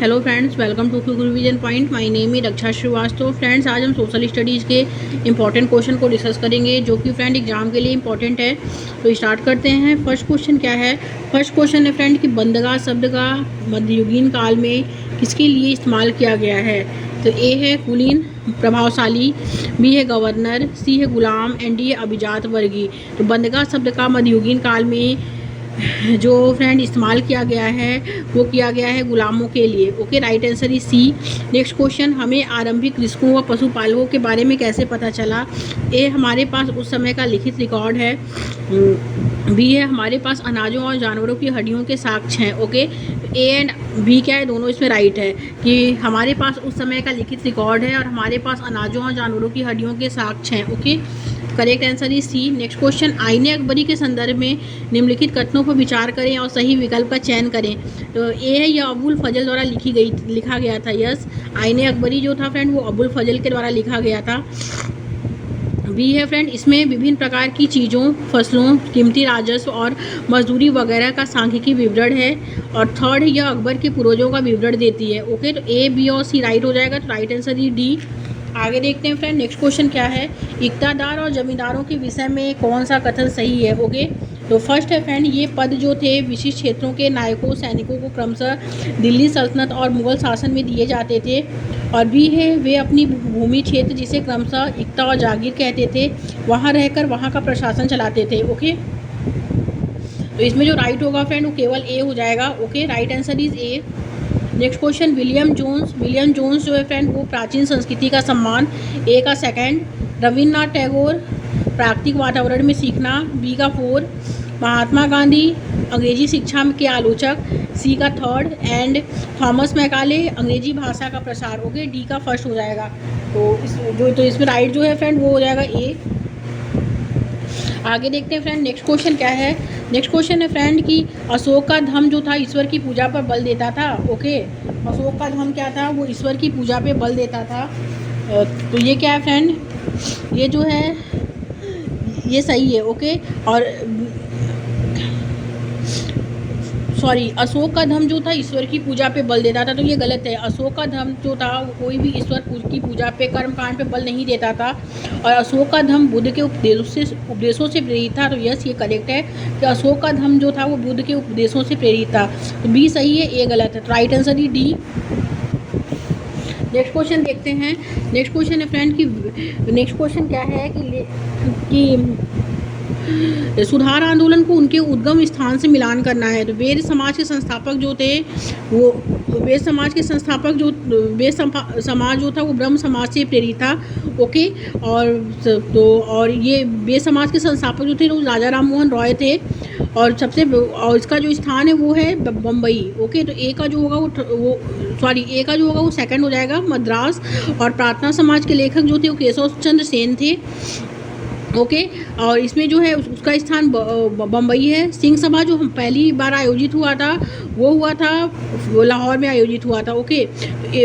Hello friends, welcome to quick revision point. My name है Raksha Shrivastava. Friends, आज हम social studies के इंपॉर्टेंट क्वेश्चन को डिस्कस करेंगे जो कि फ्रेंड एग्जाम के लिए इंपॉर्टेंट है। तो स्टार्ट करते हैं। फर्स्ट क्वेश्चन क्या है? फर्स्ट क्वेश्चन है फ्रेंड कि बंदगा शब्द का मध्ययुगीन काल में किसके लिए इस्तेमाल किया गया है? तो ए है कुलीन प्रभावशाली, बी है गवर्नर, सी है गुलाम एंड डी है अभिजात वर्गीय। तो बंदगा शब्द का मध्ययुगीन काल में जो फ्रेंड इस्तेमाल किया गया है वो किया गया है गुलामों के लिए। Okay, right answer is C. Next question, हमें आरंभिक कृषकों व पशुपालकों के बारे में कैसे पता चला? ए, हमारे पास उस समय का लिखित रिकॉर्ड है। बी है, हमारे पास अनाजों और जानवरों की हड्डियों के साक्ष्य हैं। ओके, ए एंड बी क्या है, दोनों इसमें राइट है कि हमारे पास उस समय का लिखित रिकॉर्ड है और हमारे पास अनाजों और जानवरों की हड्डियों के साक्ष्य हैं। Okay, correct answer is C. Next question, Ain-i Akbari के संदर्भ में निम्नलिखित कथनों पर विचार करें और सही विकल्प का चयन करें। तो ए है, यह अबुल फजल द्वारा लिखा गया था। यस, आईने अकबरी जो था फ्रेंड वो अबुल फजल के द्वारा लिखा गया था। बी है फ्रेंड, इसमें विभिन्न प्रकार की चीज़ों, फसलों, कीमती राजस्व और मजदूरी वगैरह का सांख्यिकी विवरण है। और थर्ड है, यह अकबर के पूर्वजों का विवरण देती है। ओके, तो ए, बी और सी राइट हो जाएगा। तो राइट आंसर इज डी। आगे देखते हैं फ्रेंड, नेक्स्ट क्वेश्चन क्या है? इक़्तिदार और जमींदारों के विषय में कौन सा कथन सही है? ओके, तो फर्स्ट है फ्रेंड, ये पद जो थे विशिष्ट क्षेत्रों के नायकों सैनिकों को क्रमशः दिल्ली सल्तनत और मुगल शासन में दिए जाते थे। और बी है, वे अपनी भूमि क्षेत्र जिसे क्रमशः इक्ता और जागीर कहते थे वहाँ रहकर वहाँ का प्रशासन चलाते थे। ओके, तो इसमें जो राइट होगा फ्रेंड वो केवल ए हो जाएगा। Okay, right answer is A. Next question, William Jones जो है फ्रेंड वो प्राचीन संस्कृति का सम्मान। ए का सेकंड। रविन्द्रनाथ टैगोर, प्राकृतिक वातावरण में सीखना। बी का फोर। महात्मा गांधी, अंग्रेजी शिक्षा के आलोचक। सी का थर्ड। एंड थॉमस मैकाले, अंग्रेजी भाषा का प्रसार। ओके, डी का फर्स्ट हो जाएगा। तो इसमें राइट जो है फ्रेंड वो हो जाएगा ए। आगे देखते हैं फ्रेंड, नेक्स्ट क्वेश्चन क्या है? नेक्स्ट क्वेश्चन है फ्रेंड कि अशोक का धर्म जो था ईश्वर की पूजा पर बल देता था। ओके, अशोक का धर्म क्या था? वो ईश्वर की पूजा पे बल देता था। तो ये क्या है फ्रेंड? ये जो है ये सही है। ओके, और सॉरी, अशोक का धर्म जो था ईश्वर की पूजा पे बल देता था, तो ये गलत है। अशोक का धर्म जो था वो कोई भी ईश्वर की पूजा पे कर्मकांड पे बल नहीं देता था और अशोक का धर्म बुद्ध के उपदेशों से प्रेरित था। तो यस, ये करेक्ट है कि अशोक का धर्म जो था वो बुद्ध के उपदेशों से प्रेरित था। तो बी सही है, ए गलत है। तो राइट आंसर ही डी। नेक्स्ट क्वेश्चन देखते हैं। नेक्स्ट क्वेश्चन है फ्रेंड कि नेक्स्ट क्वेश्चन क्या है कि सुधार आंदोलन को उनके उद्गम स्थान से मिलान करना है। तो वेद समाज के संस्थापक जो थे वो वेद समाज के संस्थापक जो वेद समाज जो था वो ब्रह्म समाज से प्रेरित था। ओके, और ये वेद समाज के संस्थापक जो थे वो राजा राम मोहन रॉय थे। और इसका जो स्थान है वो है बम्बई। ओके, तो ए का जो होगा वो सेकंड हो जाएगा, मद्रास। और प्रार्थना समाज के लेखक जो थे वो केशव चंद्र सेन थे। ओके, और इसमें जो है उसका स्थान बम्बई है। सिंह सभा जो पहली बार आयोजित हुआ था वो लाहौर में आयोजित हुआ था। ओके,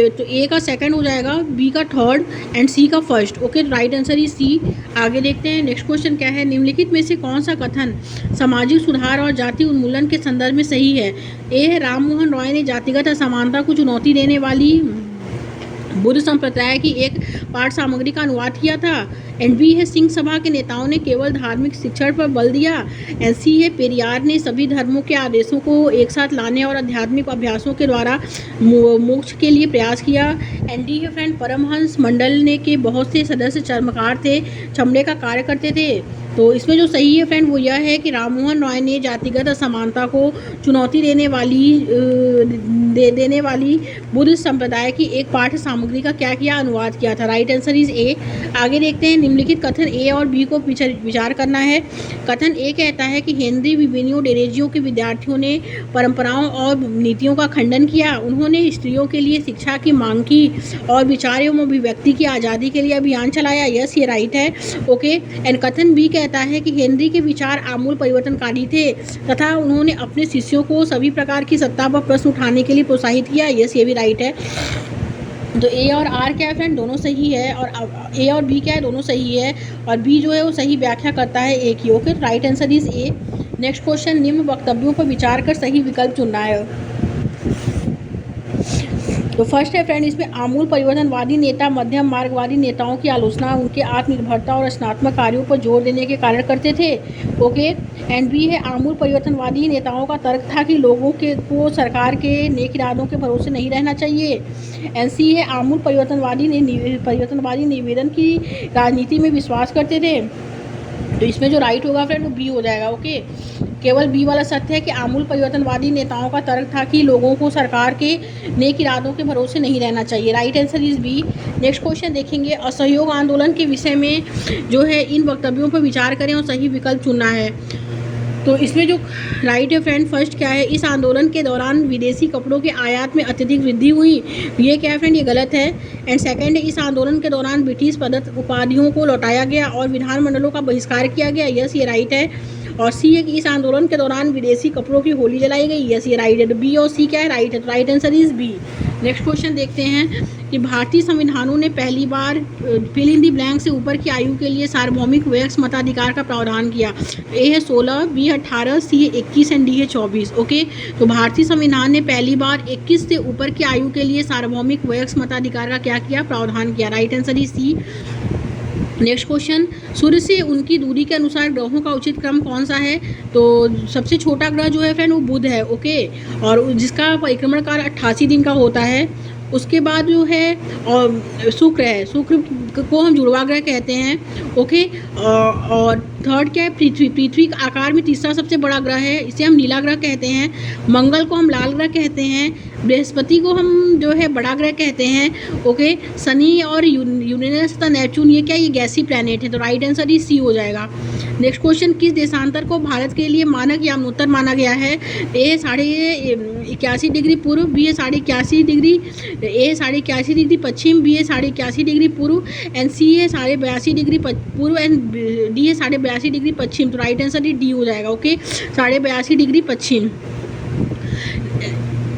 तो ए का सेकंड हो जाएगा, बी का थर्ड एंड सी का first. Okay, right answer is C. आगे देखते हैं, नेक्स्ट क्वेश्चन क्या है? निम्नलिखित में से कौन सा कथन सामाजिक सुधार और जाति उन्मूलन के संदर्भ में सही है? ए है, राम मोहन रॉय ने जातिगत असमानता को चुनौती देने वाली बुद्ध संप्रदाय की एक पाठ सामग्री का अनुवाद किया था। एंड बी है, सिंह सभा के नेताओं ने केवल धार्मिक शिक्षण पर बल दिया। एंड सी है, पेरियार ने सभी धर्मों के आदेशों को एक साथ लाने और आध्यात्मिक अभ्यासों के द्वारा मोक्ष के लिए प्रयास किया। एंड डी है फ्रेंड, परमहंस मंडल ने के बहुत से सदस्य चर्मकार थे, चमड़े का कार्य करते थे। तो इसमें जो सही है फ्रेंड वो यह है कि राम मोहन रॉय ने जातिगत असमानता को चुनौती देने वाली बुद्ध संप्रदाय की एक पाठ्य सामग्री का क्या किया? अनुवाद किया था। राइट आंसर इज ए। आगे देखते हैं, निम्नलिखित कथन ए और बी को विचार करना है। कथन ए कहता है कि हेनरी विबिनियो डेरेजियो के विद्यार्थियों ने परंपराओं और नीतियों का खंडन किया। उन्होंने स्त्रियों के लिए शिक्षा की मांग की और विचार एवं अभिव्यक्ति की आज़ादी के लिए अभियान चलाया। यस, ये राइट है। ओके, एंड कथन बी कहता है कि हेनरी के विचार आमूल परिवर्तनकारी थे तथा उन्होंने अपने शिष्यों को सभी प्रकार की सत्ता पर प्रश्न उठाने के लिए प्रोत्साहित किया। यस, ये भी राइट है। तो ए और आर क्या है फ्रेंड? दोनों सही है। और ए और बी क्या है? दोनों सही है। और बी जो है वो सही व्याख्या करता है ए की। Okay, right answer is A. Next question, निम्न वक्तव्यों पर विचार कर सही विकल्प चुनना है। तो फर्स्ट है फ्रेंड, इसमें आमूल परिवर्तनवादी नेता मध्यम मार्गवादी नेताओं की आलोचना उनके आत्मनिर्भरता और रचनात्मक कार्यों पर जोर देने के कारण करते थे। ओके। एंड बी है, आमूल परिवर्तनवादी नेताओं का तर्क था कि लोगों को सरकार के नेक इरादों के भरोसे नहीं रहना चाहिए। एंड सी है, आमूल परिवर्तनवादी निवेदन की राजनीति में विश्वास करते थे। तो इसमें जो राइट होगा फ्रेंड वो बी हो जाएगा। ओके, केवल बी वाला सत्य है कि आमूल परिवर्तनवादी नेताओं का तर्क था कि लोगों को सरकार के नेक इरादों के भरोसे नहीं रहना चाहिए। Right answer is B. Next question देखेंगे, असहयोग आंदोलन के विषय में जो है इन वक्तव्यों पर विचार करें और सही विकल्प चुनना है। तो इसमें जो राइट है फ्रेंड, फर्स्ट क्या है, इस आंदोलन के दौरान विदेशी कपड़ों के आयात में अत्यधिक वृद्धि हुई। ये क्या है फ्रेंड, ये गलत है। एंड सेकंड है, इस आंदोलन के दौरान ब्रिटिश पदक उपाधियों को लौटाया गया और विधानमंडलों का बहिष्कार किया गया। यस, ये राइट है। और सी है कि इस आंदोलन के दौरान विदेशी कपड़ों की होली जलाई गई। यस, ये राइट है। तो बी और सी क्या है, राइट है। तो right answer is B. Next question देखते हैं कि भारतीय संविधानों ने पहली बार फिल इन दी ब्लैंक से ऊपर की आयु के लिए सार्वभौमिक वयस्क मताधिकार का प्रावधान किया। ए है 16, बी है 18, सी है 21 एंड डी है 24। ओके, तो भारतीय संविधान ने पहली बार 21 से ऊपर की आयु के लिए सार्वभौमिक वयस्क मताधिकार का क्या किया, प्रावधान किया। Right answer is C. Next question, सूर्य से उनकी दूरी के अनुसार ग्रहों का उचित क्रम कौन सा है। तो सबसे छोटा ग्रह जो है फ्रेंड वो बुध है। ओके, और जिसका परिक्रमण काल 88 दिन का होता है। उसके बाद जो है और शुक्र है, शुक्र को हम जुड़वा ग्रह कहते हैं। ओके, और थर्ड क्या है, पृथ्वी। पृथ्वी आकार में तीसरा सबसे बड़ा ग्रह है, इसे हम नीला ग्रह कहते हैं। मंगल को हम लाल ग्रह कहते हैं। बृहस्पति को हम जो है बड़ा ग्रह कहते हैं। ओके, शनि और यूरेनस तथा नेपच्यून ये क्या, ये गैसी प्लैनेट है। तो राइट आंसर ही सी हो जाएगा। नेक्स्ट क्वेश्चन, किस देशांतर को भारत के लिए मानक यमुनोत्तर माना गया है। ए 81.5 डिग्री पूर्व, बी है 81.5 डिग्री, ए 81.5 डिग्री पश्चिम, बी है 81.5 डिग्री पूर्व, एंड सी है 82.5 डिग्री पूर्व, एंड डी है 82.5 डिग्री पश्चिम। तो राइट आंसर डी हो जाएगा। ओके, 82.5 डिग्री पश्चिम,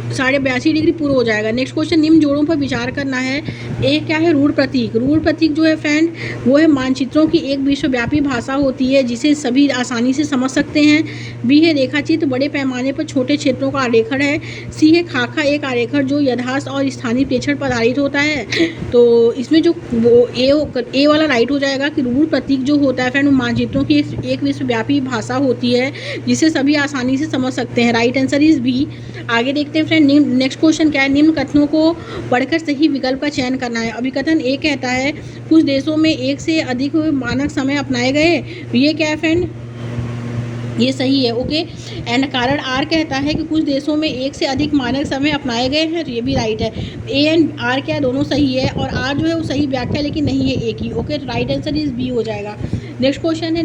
82.5 डिग्री पूर्व हो जाएगा। नेक्स्ट क्वेश्चन, निम्न जोड़ों पर विचार करना है। ए क्या है, रूढ़ प्रतीक। रूढ़ प्रतीक जो है फ्रेंड वो है मानचित्रों की एक विश्वव्यापी भाषा होती है जिसे सभी आसानी से समझ सकते हैं। बी है रेखाचित्र, बड़े पैमाने पर छोटे क्षेत्रों का आरेखण है। सी है खाका, एक आरेखण जो यथार्थ और स्थानीय प्रेक्षण पर आधारित होता है। तो इसमें जो वो ए वाला राइट हो जाएगा कि रूढ़ प्रतीक जो होता है फ्रेंड वो मानचित्रों की एक विश्वव्यापी भाषा होती है जिसे सभी आसानी से समझ सकते हैं। Right answer is B. आगे देखते हैं फ्रेंड, नेक्स्ट क्वेश्चन क्या है, निम्न कथनों को पढ़कर सही विकल्प का चयन करना है। अभिकथन ए कहता है कुछ देशों में एक से अधिक मानक समय अपनाए गए। ये क्या है फ्रेंड, ये सही है। ओके, एंड कारण आर कहता है कि कुछ देशों में एक से अधिक मानक समय अपनाए गए हैं। ये भी राइट है। ए एंड आर क्या है, दोनों सही है, और आर जो है वो सही व्याख्या लेकिन नहीं है एक ही। ओके, तो राइट आंसर इज बी हो जाएगा। नेक्स्ट क्वेश्चन है,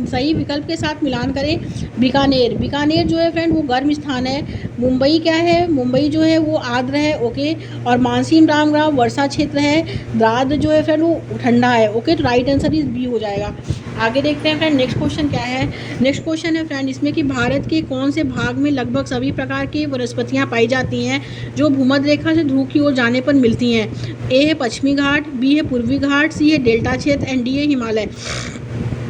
सही विकल्प के साथ मिलान करें। बीकानेर। बीकानेर जो है फ्रेंड वो गर्म स्थान है। मुंबई क्या है, मुंबई जो है वो आर्द्र है। ओके, और मानसीन रामगांव वर्षा क्षेत्र है। दादर जो है फ्रेंड वो ठंडा है। ओके, तो राइट आंसर इज बी हो जाएगा। आगे देखते हैं फ्रेंड, नेक्स्ट क्वेश्चन क्या है। नेक्स्ट क्वेश्चन है फ्रेंड इसमें कि भारत के कौन से भाग में लगभग सभी प्रकार की वनस्पतियाँ पाई जाती हैं जो भूमध्य रेखा से ध्रुव की ओर जाने पर मिलती हैं। ए है पश्चिमी घाट, बी है पूर्वी घाट, सी है डेल्टा क्षेत्र, एंड डी है हिमालय।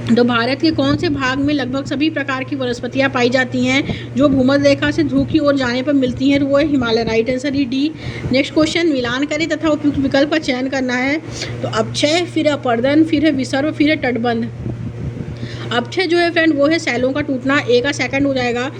तो भारत के कौन से भाग में लगभग सभी प्रकार की वनस्पतियाँ पाई जाती हैं जो भूमध्य रेखा से ध्रुव की ओर जाने पर मिलती हैं, तो वो है हिमालय। राइट आंसर ही डी। नेक्स्ट क्वेश्चन, मिलान करें तथा उपयुक्त विकल्प का चयन करना है। तो अक्षय, फिर अपर्दन, फिर है विसर्व, फिर है तटबंध। अक्षय जो है फ्रेंड वो है सैलों का टूटना, ए का सेकंड हो जाएगा।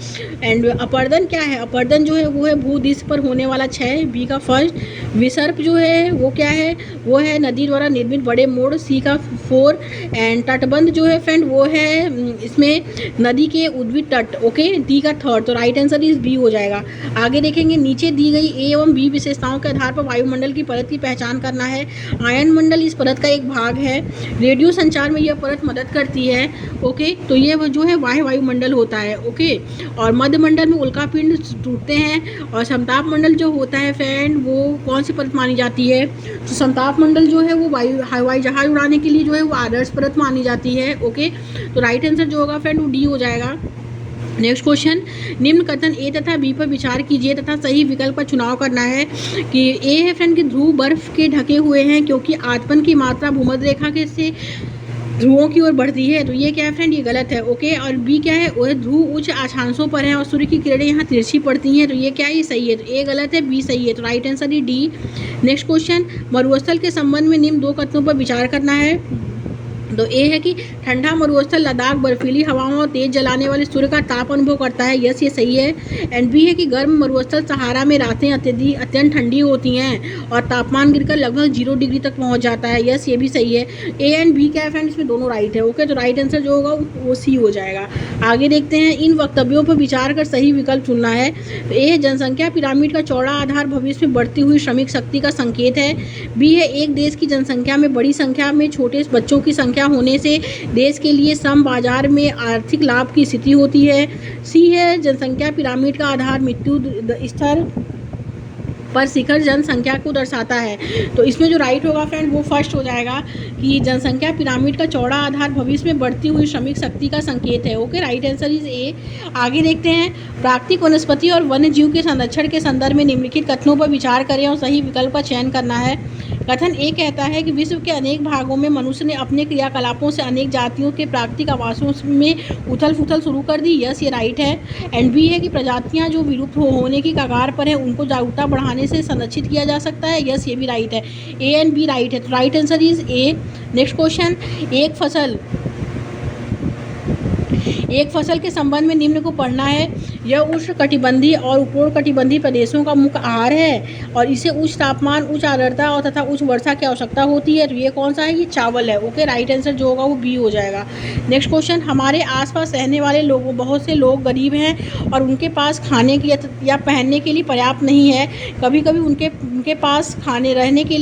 एंड अपर्दन क्या है, अपर्दन जो है वो है भूदिश पर होने वाला क्षय, बी का फर्स्ट। विसर्प जो है वो क्या है, वो है नदी द्वारा निर्मित बड़े मोड़, सी का 4। एंड तटबंध जो है फ्रेंड वो है इसमें नदी के उद्भिद तट। ओके, डी का 3rd। तो राइट आंसर इज बी हो जाएगा। आगे देखेंगे, नीचे दी गई ए एवं बी विशेषताओं के आधार पर वायुमंडल की परत की पहचान करना है। आयन मंडल इस परत का एक भाग है। रेडियो संचार में यह परत मदद करती है। ओके, तो ये जो है वायुमंडल होता है। ओके, और मध्य मंडल में उल्का पिंड टूटते हैं। और समताप मंडल जो होता है फ्रेंड वो कौन सी परत मानी जाती है, तो समताप मंडल जो है वो हवाई जहाज उड़ाने के लिए जो है वो आदर्श परत मानी जाती है। ओके, तो राइट आंसर जो होगा फ्रेंड वो डी हो जाएगा। नेक्स्ट क्वेश्चन, निम्न कथन ए तथा बी पर विचार कीजिए तथा सही विकल्प का चुनाव करना है। कि ए है फ्रेंड कि ध्रुव बर्फ के ढके हुए हैं क्योंकि आतपन की मात्रा भूमध्य रेखा के से ध्रुवों की ओर बढ़ती है, तो ये क्या है फ्रेंड, ये गलत है। ओके, और बी क्या है, वो ध्रुव उच्च अक्षांशों पर है और सूर्य की किरणें यहाँ तिरछी पड़ती हैं, तो ये क्या है, ये सही है। तो ए गलत है, बी सही है, तो राइट आंसर है डी। नेक्स्ट क्वेश्चन, मरुस्थल के संबंध में निम्न 2 कथनों पर विचार करना है। तो ए है कि ठंडा मरुस्थल लद्दाख बर्फीली हवाओं और तेज जलाने वाले सूर्य का ताप अनुभव करता है, यस ये सही है। एंड बी है कि गर्म मरुस्थल सहारा में रातें अत्यंत ठंडी होती हैं और तापमान गिरकर लगभग 0 डिग्री तक पहुंच जाता है, यस ये भी सही है। ए एंड बी क्या है फ्रेंड, इसमें दोनों राइट है। ओके, तो राइट आंसर जो होगा वो सी हो जाएगा। आगे देखते हैं, इन वक्तव्यों पर विचार कर सही विकल्प चुनना है। तो ए है, जनसंख्या पिरामिड का चौड़ा आधार भविष्य में बढ़ती हुई श्रमिक शक्ति का संकेत है। बी है, एक देश की जनसंख्या में बड़ी संख्या में छोटे बच्चों की संख्या होने से देश के लिए श्रम बाजार में आर्थिक लाभ की स्थिति होती है। सी है, जनसंख्या पिरामिड का आधार मृत्यु स्तर पर शिखर जनसंख्या को दर्शाता है। तो इसमें जो राइट होगा फ्रेंड वो फर्स्ट हो जाएगा कि जनसंख्या पिरामिड का चौड़ा आधार भविष्य में बढ़ती हुई श्रमिक शक्ति का संकेत है। ओके, राइट आंसर इज ए। आगे देखते हैं, प्राकृतिक वनस्पति और वन्य जीव के संरक्षण के संदर्भ में निम्नलिखित कथनों पर विचार करें और सही विकल्प का चयन करना है। कथन ए कहता है कि विश्व के अनेक भागों में मनुष्य ने अपने क्रियाकलापों से अनेक जातियों के प्राकृतिक आवासों में उथल फुथल शुरू कर दी, यस ये राइट है। एंड बी है कि प्रजातियां जो विलुप्त होने की कगार पर है उनको जागरूकता बढ़ाने से संरक्षित किया जा सकता है, यस ये भी राइट है। ए एंड बी राइट है, तो right answer is A. Next question, एक फसल के संबंध में निम्न को पढ़ना है। यह उष्णकटिबंधीय और उपोष्णकटिबंधीय प्रदेशों का मुख्य आहार है और इसे उच्च तापमान, उच्च आर्द्रता और तथा उच्च वर्षा की आवश्यकता होती है, तो ये कौन सा है, ये चावल है। ओके, राइट आंसर जो होगा वो बी हो जाएगा। नेक्स्ट क्वेश्चन, हमारे आसपास रहने वाले लोगों, बहुत से लोग गरीब हैं और उनके पास खाने की या पहनने के लिए पर्याप्त नहीं है। कभी कभी उनके पास रहने के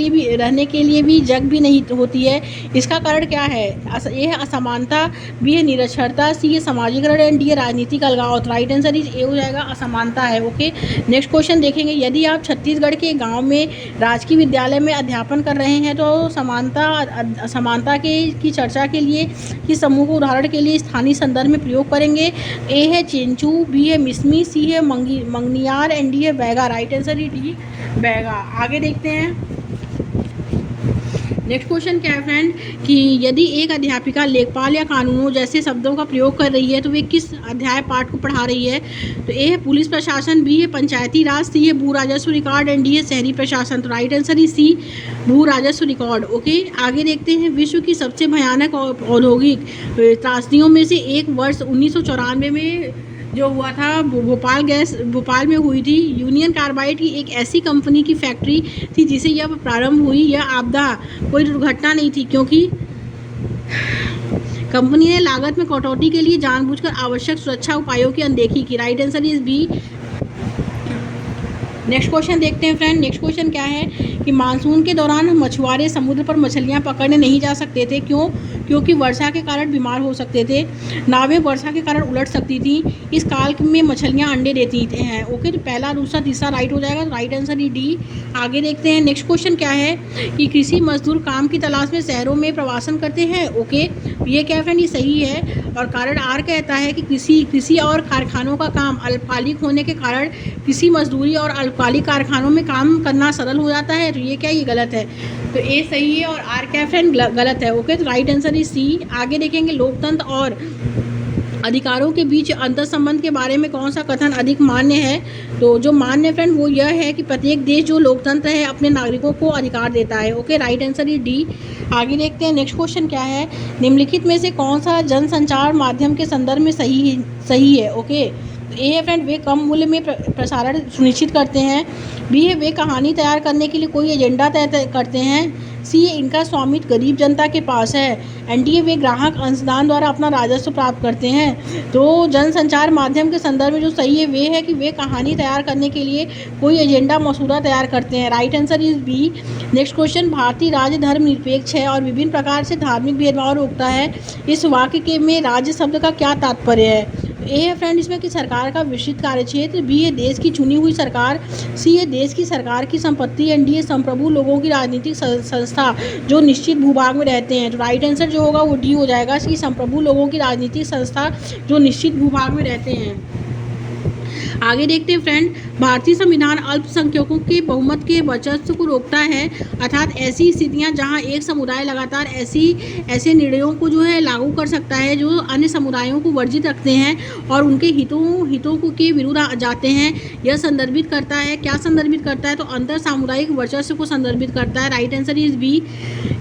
लिए भी जग भी नहीं होती है। इसका कारण क्या है, ये है असमानता, बी है निरक्षरता, सी है सामाजिकरण एंड डी है राजनीतिक अलगाव। तो राइट आंसर इज ए हो जाएगा, असमानता है। ओके, नेक्स्ट क्वेश्चन देखेंगे, यदि आप छत्तीसगढ़ के गांव में राजकीय विद्यालय में अध्यापन कर रहे हैं तो समानता की चर्चा के लिए किस समूह को उदाहरण के लिए स्थानीय संदर्भ में प्रयोग करेंगे। ए है चेंचू, बी है मिसमी, सी है मंगनियार एंड डी है बैगा। राइट आंसर ही डी बैगा। आगे देखते हैं, नेक्स्ट क्वेश्चन क्या है फ्रेंड कि यदि एक अध्यापिका लेखपाल या कानूनों जैसे शब्दों का प्रयोग कर रही है तो वे किस अध्याय पाठ को पढ़ा रही है। तो ए है पुलिस प्रशासन, बी है पंचायती राज, सी है भू राजस्व रिकॉर्ड एंड डी है शहरी प्रशासन। तो राइट आंसर ही सी, भू राजस्व रिकॉर्ड। ओके, आगे देखते हैं, विश्व की सबसे भयानक औद्योगिक त्रासदियों में से एक वर्ष 1994 में जो हुआ था भोपाल में हुई थी। यूनियन कार्बाइड की एक ऐसी कंपनी की फैक्ट्री थी जिसे यह प्रारंभ हुई। यह आपदा कोई दुर्घटना नहीं थी क्योंकि कंपनी ने लागत में कटौती के लिए जानबूझकर आवश्यक सुरक्षा उपायों की अनदेखी की। Right answer is B. Next question देखते हैं फ्रेंड। नेक्स्ट क्वेश्चन क्या है कि मानसून के दौरान मछुआरे समुद्र पर मछलियां पकड़ने नहीं जा सकते थे, क्योंकि वर्षा के कारण बीमार हो सकते थे। नावें वर्षा के कारण उलट सकती थी। इस काल में मछलियां अंडे देती हैं। ओके, तो पहला, दूसरा, तीसरा राइट हो जाएगा। तो राइट आंसर ही डी। आगे देखते हैं, नेक्स्ट क्वेश्चन क्या है कि कृषि मजदूर काम की तलाश में शहरों में प्रवासन करते हैं। ओके, ये क्या फ्रेंड, ये सही है और कारण आर कहता है कि कृषि और कारखानों का काम अल्पकालिक होने के कारण कृषि मजदूरी और अल्पकालिक कारखानों में काम करना सरल हो जाता है। तो ये क्या, ये गलत है। तो ए सही है और आर क्या फ्रेंड गलत है। ओके, तो राइट आंसर इज सी। आगे देखेंगे, लोकतंत्र और अधिकारों के बीच अंतर संबंध के बारे में कौन सा कथन अधिक मान्य है। तो जो मान्य है फ्रेंड वो यह है कि प्रत्येक देश जो लोकतंत्र है अपने नागरिकों को अधिकार देता है। Okay, right answer is D. आगे देखते हैं, नेक्स्ट क्वेश्चन क्या है, निम्नलिखित में से कौन सा जनसंचार माध्यम के संदर्भ में सही है। ओके, ए है फ्रेंड, वे कम मूल्य में प्रसारण सुनिश्चित करते हैं। बी है, वे कहानी तैयार करने के लिए कोई एजेंडा तय करते हैं। सी है, इनका स्वामित्व गरीब जनता के पास है। एंड डी है, वे ग्राहक अंशदान द्वारा अपना राजस्व प्राप्त करते हैं। तो जनसंचार माध्यम के संदर्भ में जो सही है वे है कि वे कहानी तैयार करने के लिए कोई एजेंडा मसूदा तैयार करते हैं। Right answer is B. Next question, भारतीय राज्य धर्मनिरपेक्ष है और विभिन्न प्रकार से धार्मिक भेदभाव रोकता है। इस वाक्य में राज्य शब्द का क्या तात्पर्य है। ए है फ्रेंड इसमें कि सरकार का विस्तृत कार्यक्षेत्र, बी है देश की चुनी हुई सरकार, सी है देश की सरकार की संपत्ति एंड डी है संप्रभु लोगों की राजनीतिक संस्था जो निश्चित भूभाग में रहते हैं। तो राइट आंसर जो होगा वो डी हो जाएगा, सी संप्रभु लोगों की राजनीतिक संस्था जो निश्चित भूभाग में रहते हैं। आगे देखते हैं फ्रेंड, भारतीय संविधान अल्पसंख्यकों के बहुमत के वर्चस्व को रोकता है, अर्थात ऐसी स्थितियां जहां एक समुदाय लगातार ऐसे निर्णयों को जो है लागू कर सकता है जो अन्य समुदायों को वर्जित रखते हैं और उनके हितों को के विरुद्ध जाते हैं। यह संदर्भित करता है, क्या संदर्भित करता है, तो अंतर सामुदायिक वर्चस्व को संदर्भित करता है। Right answer is B.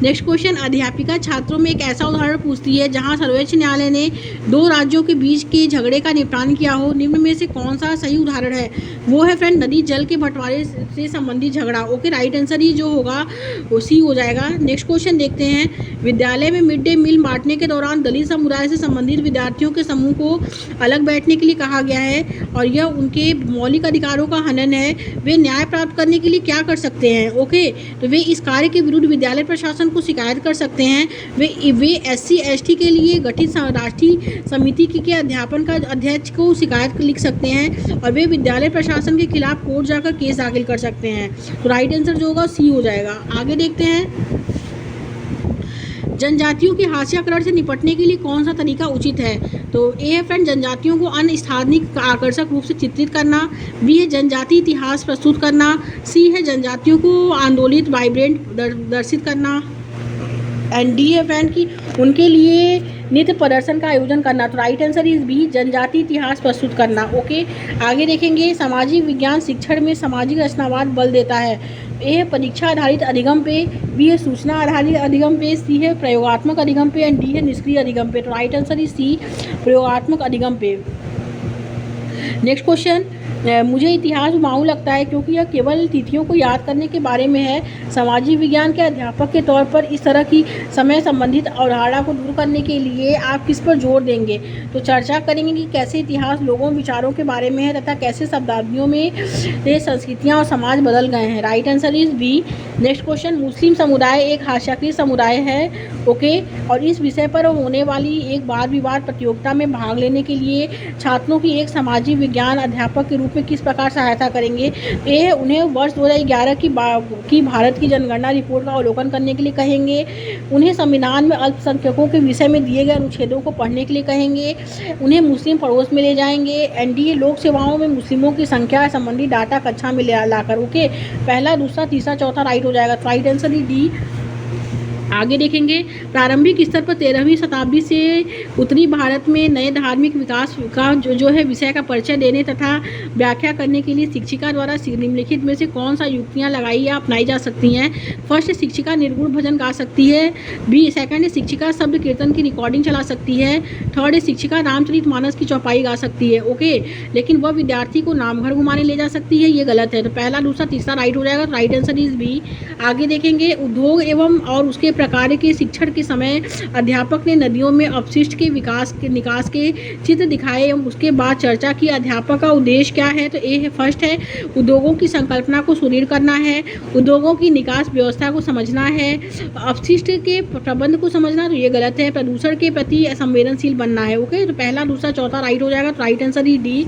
Next question, अध्यापिका छात्रों में एक ऐसा उदाहरण पूछती है जहां सर्वोच्च न्यायालय ने दो राज्यों के बीच के झगड़े का निपटान किया हो, निम्न में से कौन सा सही उदाहरण है? वो है फ्रेंड नदी जल के बंटवारे से संबंधित झगड़ा। ओके, राइट आंसर ही जो होगा वो सी हो जाएगा। नेक्स्ट क्वेश्चन देखते हैं, विद्यालय में मिड डे मील बांटने के दौरान दलित समुदाय से संबंधित विद्यार्थियों के समूह को अलग बैठने के लिए कहा गया है और यह उनके मौलिक अधिकारों का हनन है। वे न्याय प्राप्त करने के लिए क्या कर सकते हैं? ओके, तो वे इस कार्य के विरुद्ध विद्यालय प्रशासन को शिकायत कर सकते हैं। वे SC ST के लिए गठित राष्ट्रीय समिति के अध्यापन का अध्यक्ष को शिकायत लिख सकते हैं और वे विद्यालय प्रशासन के खिलाफ कोर्ट जाकर केस दाखिल कर सकते हैं। तो राइट आंसर जो होगा सी हो जाएगा। आगे देखते हैं, जनजातियों के हास्याकरण से निपटने के लिए कौन सा तरीका उचित है? तो ए है फ्रेंड जनजातियों को अन्य स्थानिक आकर्षक रूप से चित्रित करना, बी है जनजाति इतिहास प्रस्तुत करना, सी है जनजातियों को आंदोलित वाइब्रेंट दर्शित करना, एंड डी है फ्रेंड कि उनके लिए नृत्य प्रदर्शन का आयोजन करना। तो राइट आंसर इज बी, जनजाति इतिहास प्रस्तुत करना। ओके, आगे देखेंगे, सामाजिक विज्ञान शिक्षण में सामाजिक रचनावाद बल देता है। ए है परीक्षा आधारित अधिगम पे, बी है सूचना आधारित अधिगम पे, सी है प्रयोगात्मक अधिगम पे, एंड डी है निष्क्रिय अधिगम पे। तो राइट आंसर इज सी, प्रयोगात्मक अधिगम पे। नेक्स्ट क्वेश्चन, मुझे इतिहास घुमाऊ लगता है क्योंकि यह केवल तिथियों को याद करने के बारे में है। सामाजिक विज्ञान के अध्यापक के तौर पर इस तरह की समय संबंधित अवधारणा को दूर करने के लिए आप किस पर जोर देंगे? तो चर्चा करेंगे कि कैसे इतिहास लोगों विचारों के बारे में है तथा कैसे शताब्दियों में संस्कृतियाँ और समाज बदल गए हैं। Right answer is B. Next question, मुस्लिम समुदाय एक हास्याकृत समुदाय है। ओके, और इस विषय पर होने वाली एक वाद विवाद प्रतियोगिता में भाग लेने के लिए छात्रों की एक सामाजिक विज्ञान अध्यापक के रूप में किस प्रकार सहायता करेंगे? ए उन्हें वर्ष 2011 की भारत की जनगणना रिपोर्ट का अवलोकन करने के लिए कहेंगे, उन्हें संविधान में अल्पसंख्यकों के विषय में दिए गए अनुच्छेदों को पढ़ने के लिए कहेंगे, उन्हें मुस्लिम पड़ोस में ले जाएंगे, एनडीए लोक सेवाओं में मुस्लिमों की संख्या संबंधी डाटा कक्षा में ले लाकर। ओके, पहला, दूसरा, तीसरा, चौथा राइट हो जाएगा। राइट आंसर ही डी। आगे देखेंगे, प्रारंभिक स्तर पर 13वीं शताब्दी से उत्तरी भारत में नए धार्मिक विकास का जो है विषय का परिचय देने तथा व्याख्या करने के लिए शिक्षिका द्वारा निम्नलिखित में से कौन सा युक्तियाँ लगाई या अपनाई जा सकती हैं? फर्स्ट, शिक्षिका निर्गुण भजन गा सकती है। बी, सेकंड, शिक्षिका शब्द कीर्तन की रिकॉर्डिंग चला सकती है। थर्ड, शिक्षिका रामचरितमानस की चौपाई गा सकती है। ओके, लेकिन वह विद्यार्थी को नामघर घुमाने ले जा सकती है, ये गलत है। तो पहला, दूसरा, तीसरा राइट हो जाएगा। Right answer is B. आगे देखेंगे, उद्योग एवं और उसके प्रकार के शिक्षण के समय अध्यापक ने नदियों में अपशिष्ट के निकास के चित्र दिखाए एवं उसके बाद चर्चा की। अध्यापक का उद्देश्य क्या है? तो ए है फर्स्ट है उद्योगों की संकल्पना को सुदृढ़ करना है, उद्योगों की निकास व्यवस्था को समझना है, अपशिष्ट के प्रबंध को समझना, तो ये गलत है। प्रदूषण के प्रति संवेदनशील बनना है। ओके, तो पहला, दूसरा, चौथा राइट हो जाएगा। तो राइट आंसर ही डी।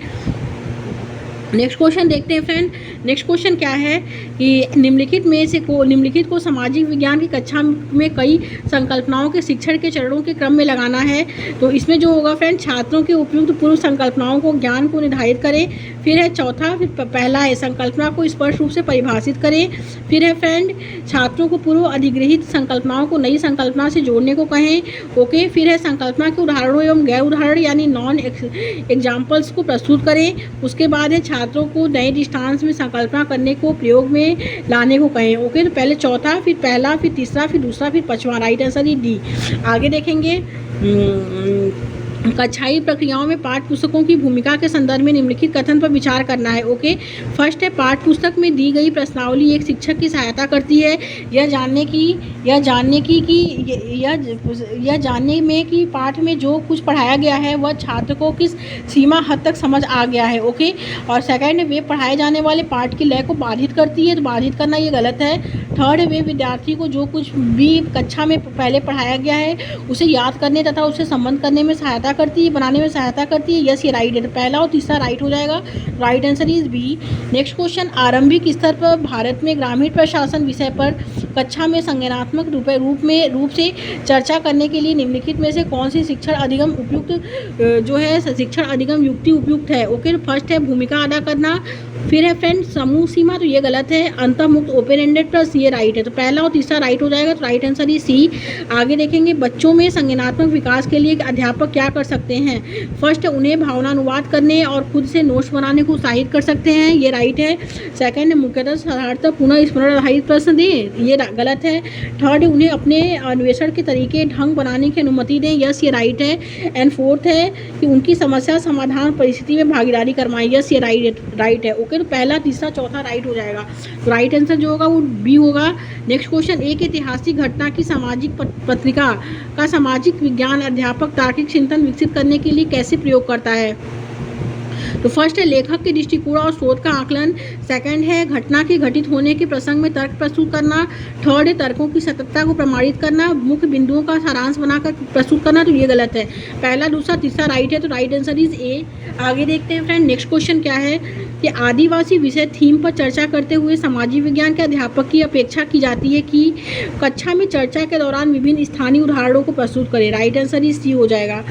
नेक्स्ट क्वेश्चन देखते हैं फ्रेंड। नेक्स्ट क्वेश्चन क्या है कि निम्नलिखित को सामाजिक विज्ञान की कक्षा में कई संकल्पनाओं के शिक्षण के चरणों के क्रम में लगाना है। तो इसमें जो होगा फ्रेंड, छात्रों के उपयुक्त पूर्व संकल्पनाओं को ज्ञान को निर्धारित करें। फिर है चौथा, फिर पहला है संकल्पना को स्पष्ट रूप से परिभाषित करें। फिर है फ्रेंड, छात्रों को पूर्व अधिग्रहित संकल्पनाओं को नई संकल्पना से जोड़ने को कहें। ओके, फिर है संकल्पना के उदाहरणों एवं गैर उदाहरण यानी नॉन एग्जाम्पल्स को प्रस्तुत करें। उसके बाद है छात्रों को नए दृष्टांत में संकल्पना करने को प्रयोग में लाने को कहें। ओके, तो पहले चौथा, फिर पहला, फिर तीसरा, फिर दूसरा, फिर पांचवा। राइट आंसर ही डी। आगे देखेंगे, कक्षाई प्रक्रियाओं में पाठ्य पुस्तकों की भूमिका के संदर्भ में निम्नलिखित कथन पर विचार करना है। ओके, फर्स्ट है पाठ्य पुस्तक में दी गई प्रश्नावली एक शिक्षक की सहायता करती है यह जानने में कि पाठ में जो कुछ पढ़ाया गया है वह छात्र को किस सीमा हद तक समझ आ गया है। ओके, और सेकंड, वे पढ़ाए जाने वाले पाठ की लय को बाधित करती है, तो बाधित करना ये गलत है। थर्ड, वे विद्यार्थी को जो कुछ भी कक्षा में पहले पढ़ाया गया है उसे याद करने तथा उसे संबंध करने में सहायता करती है, बनाने में सहायता करती है। यस, ये राइट है। तो पहला और तीसरा राइट हो जाएगा। Right answer is B. Next question, आरंभिक स्तर पर भारत में ग्रामीण प्रशासन विषय पर कक्षा में संज्ञानात्मक रूप से चर्चा करने के लिए निम्नलिखित में से कौन सी शिक्षण अधिगम युक्ति उपयुक्त है। ओके, फर्स्ट है भूमिका अदा करना, फिर है फ्रेंड समूह सीमा, तो ये गलत है। अंतर्मुक्त ओपन एंडेड प्लस ये राइट है, तो पहला और तीसरा राइट हो जाएगा, तो राइट आंसर ही सी। आगे देखेंगे बच्चों में संज्ञानात्मक विकास के लिए अध्यापक क्या कर सकते हैं। फर्स्ट उन्हें भावनानुवाद करने और खुद से नोट्स बनाने को उत्साहित कर सकते हैं, ये राइट है। सेकंड है मुख्यतः साधारणतः पुनः स्मरण आधारित प्रश्न दें, ये गलत है। थर्ड उन्हें अपने अन्वेषण के तरीके ढंग बनाने की अनुमति दें, यस ये राइट है। एंड फोर्थ है कि उनकी समस्या समाधान परिस्थिति में भागीदारी करवाएं, यस ये राइट है। ओके, तो पहला तीसरा चौथा राइट हो जाएगा, तो राइट आंसर जो होगा वो बी होगा। नेक्स्ट क्वेश्चन, एक ऐतिहासिक घटना की सामाजिक पत्रिका का सामाजिक विज्ञान अध्यापक तार्किक चिंतन विकसित करने के लिए कैसे प्रयोग करता है। तो फर्स्ट है लेखक के दृष्टिकोण और स्रोत का आकलन, सेकंड है घटना के घटित होने के प्रसंग में तर्क प्रस्तुत करना, थर्ड है तर्कों की सत्यता को प्रमाणित करना, मुख्य बिंदुओं का सारांश बनाकर प्रस्तुत करना, तो ये गलत है। पहला दूसरा तीसरा राइट है, तो राइट आंसर इज ए। आगे देखते हैं फ्रेंड, नेक्स्ट क्वेश्चन क्या है कि आदिवासी विषय थीम पर चर्चा करते हुए सामाजिक विज्ञान के अध्यापक की अपेक्षा की जाती है कि कक्षा में चर्चा के दौरान विभिन्न स्थानीय उदाहरणों को प्रस्तुत करें, राइट आंसर इज सी हो जाएगा।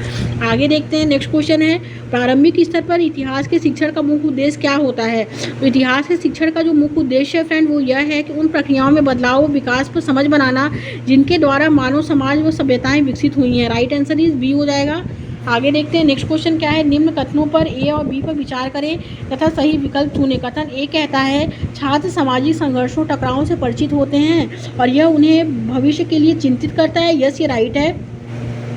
आगे देखते हैं, नेक्स्ट क्वेश्चन है प्रारंभिक स्तर पर इतिहास के शिक्षण का मुख्य उद्देश्य क्या होता है। तो इतिहास के शिक्षण का जो मुख्य उद्देश्य है फ्रेंड वो यह है कि उन प्रक्रियाओं में बदलाव व विकास पर समझ बनाना जिनके द्वारा मानव समाज व सभ्यताएं विकसित हुई हैं, राइट आंसर इज बी हो जाएगा। आगे देखते हैं, नेक्स्ट क्वेश्चन क्या है, निम्न कथनों पर ए और बी पर विचार करें तथा सही विकल्प चुनें। कथन ए कहता है छात्र सामाजिक संघर्षों टकरावों से परिचित होते हैं और यह उन्हें भविष्य के लिए चिंतित करता है, यस ये राइट है।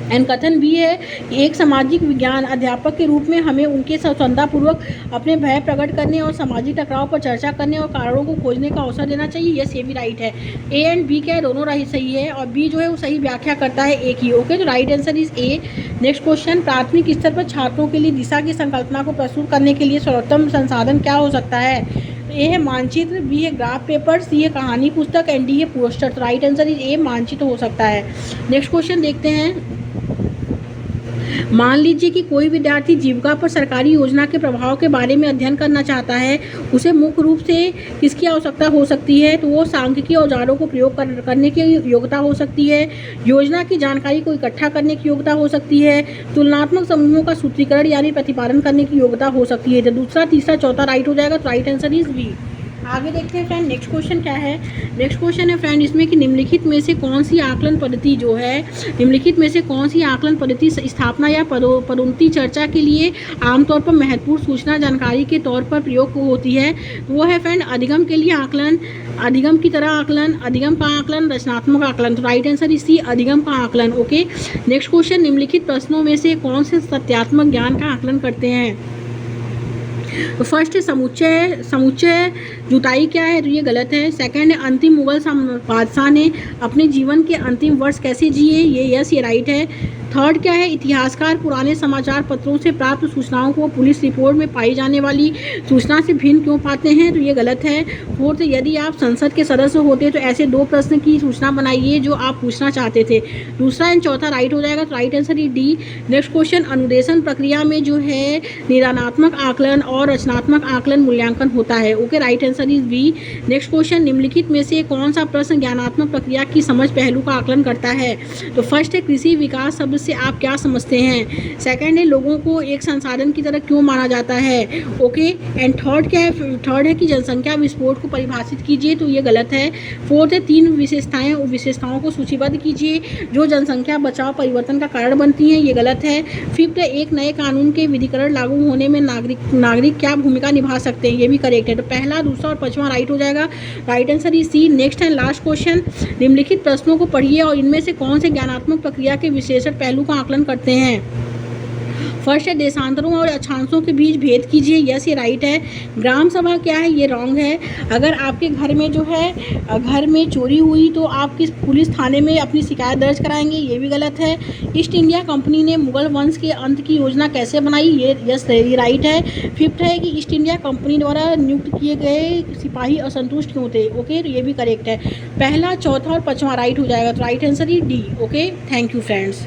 एंड कथन भी है कि एक सामाजिक विज्ञान अध्यापक के रूप में हमें उनके स्वतंत्रतापूर्वक अपने भय प्रकट करने और सामाजिक टकराव पर चर्चा करने और कारणों को खोजने का अवसर देना चाहिए, यस ये भी राइट है। ए एंड बी क्या है, दोनों सही है और बी जो है वो सही व्याख्या करता है ए की। ओके, तो right answer is A. Next question, प्राथमिक स्तर पर छात्रों के लिए दिशा की संकल्पना को प्रस्तुत करने के लिए सर्वोत्तम संसाधन क्या हो सकता है। ए है मानचित्र, बी है ग्राफ पेपर, सी है कहानी पुस्तक एंड डी है पोस्टर, तो राइट आंसर इज ए मानचित्र हो सकता है। नेक्स्ट क्वेश्चन देखते हैं, मान लीजिए कि कोई विद्यार्थी जीविका पर सरकारी योजना के प्रभाव के बारे में अध्ययन करना चाहता है, उसे मुख्य रूप से किसकी आवश्यकता हो सकती है। तो वो सांख्यिकीय औजारों को प्रयोग करने की योग्यता हो सकती है, योजना की जानकारी को इकट्ठा करने की योग्यता हो सकती है, तुलनात्मक समूहों का सूत्रीकरण यानी प्रतिपादन करने की योग्यता हो सकती है। तो दूसरा तीसरा चौथा राइट हो जाएगा, तो राइट आंसर इज बी। आगे देखते हैं फ्रेंड, नेक्स्ट क्वेश्चन क्या है। नेक्स्ट क्वेश्चन है फ्रेंड इसमें कि निम्नलिखित में से कौन सी आकलन पद्धति जो है, निम्नलिखित में से कौन सी आकलन पद्धति स्थापना या पदोन्नति चर्चा के लिए आमतौर पर महत्वपूर्ण सूचना जानकारी के तौर पर प्रयोग होती है। वो है फ्रेंड अधिगम के लिए आकलन, अधिगम की तरह आकलन, अधिगम का आकलन, रचनात्मक आकलन, तो राइट आंसर इज सी अधिगम का आकलन। ओके, नेक्स्ट क्वेश्चन, निम्नलिखित प्रश्नों में से कौन से तथ्यात्मक ज्ञान का आकलन करते हैं। तो फर्स्ट है समुच्चय जुताई क्या है, तो ये गलत है। सेकंड है अंतिम मुगल बादशाह ने अपने जीवन के अंतिम वर्ष कैसे जिए, ये यस ये राइट है। थर्ड क्या है, इतिहासकार पुराने समाचार पत्रों से प्राप्त सूचनाओं को पुलिस रिपोर्ट में पाई जाने वाली सूचना से भिन्न क्यों पाते हैं, तो ये गलत है। फोर्थ, यदि आप संसद के सदस्य होते तो ऐसे 2 प्रश्न की सूचना बनाइए जो आप पूछना चाहते थे। दूसरा एंड चौथा राइट हो जाएगा, तो right answer is D. Next question, अनुदेशन प्रक्रिया में जो है निदानात्मक आकलन और रचनात्मक आकलन मूल्यांकन होता है। Okay, right answer is B. Next question, निम्नलिखित में से कौन सा प्रश्न ज्ञानात्मक प्रक्रिया की समझ पहलू का आकलन करता है। तो फर्स्ट है कृषि विकास शब्द से आप क्या समझते हैं। सेकंड है लोगों को एक संसाधन की तरह क्यों माना जाता है। ओके, एंड थर्ड क्या है, थर्ड है कि जनसंख्या विस्फोट को परिभाषित कीजिए, तो ये गलत है। फोर्थ है 3 विशेषताओं को सूचीबद्ध कीजिए जो जनसंख्या बचाव परिवर्तन का कारण बनती हैं, ये गलत है। फिफ्थ है एक नए कानून के विधिकरण लागू होने में नागरिक क्या भूमिका निभा सकते हैं, ये भी करेक्ट है। तो पहला दूसरा और पांचवा राइट हो जाएगा, right answer is C. Next and last question, निम्नलिखित प्रश्नों को पढ़िए और इनमें से कौन से ज्ञानात्मक प्रक्रिया के विशेषण पहलू का आकलन करते हैं। फर्स्ट है देशांतरों और अक्षांशों के बीच भेद कीजिए, यस ये राइट है। ग्राम सभा क्या है, ये रॉन्ग है। अगर आपके घर में जो है घर में चोरी हुई तो आप किस पुलिस थाने में अपनी शिकायत दर्ज कराएंगे, ये भी गलत है। ईस्ट इंडिया कंपनी ने मुगल वंश के अंत की योजना कैसे बनाई, ये यस ये राइट है। फिफ्थ है कि ईस्ट इंडिया कंपनी द्वारा नियुक्त किए गए सिपाही असंतुष्ट क्यों थे। ओके, तो ये भी करेक्ट है। पहला चौथा और पांचवा राइट हो जाएगा, तो right answer he D. Okay, thank you friends.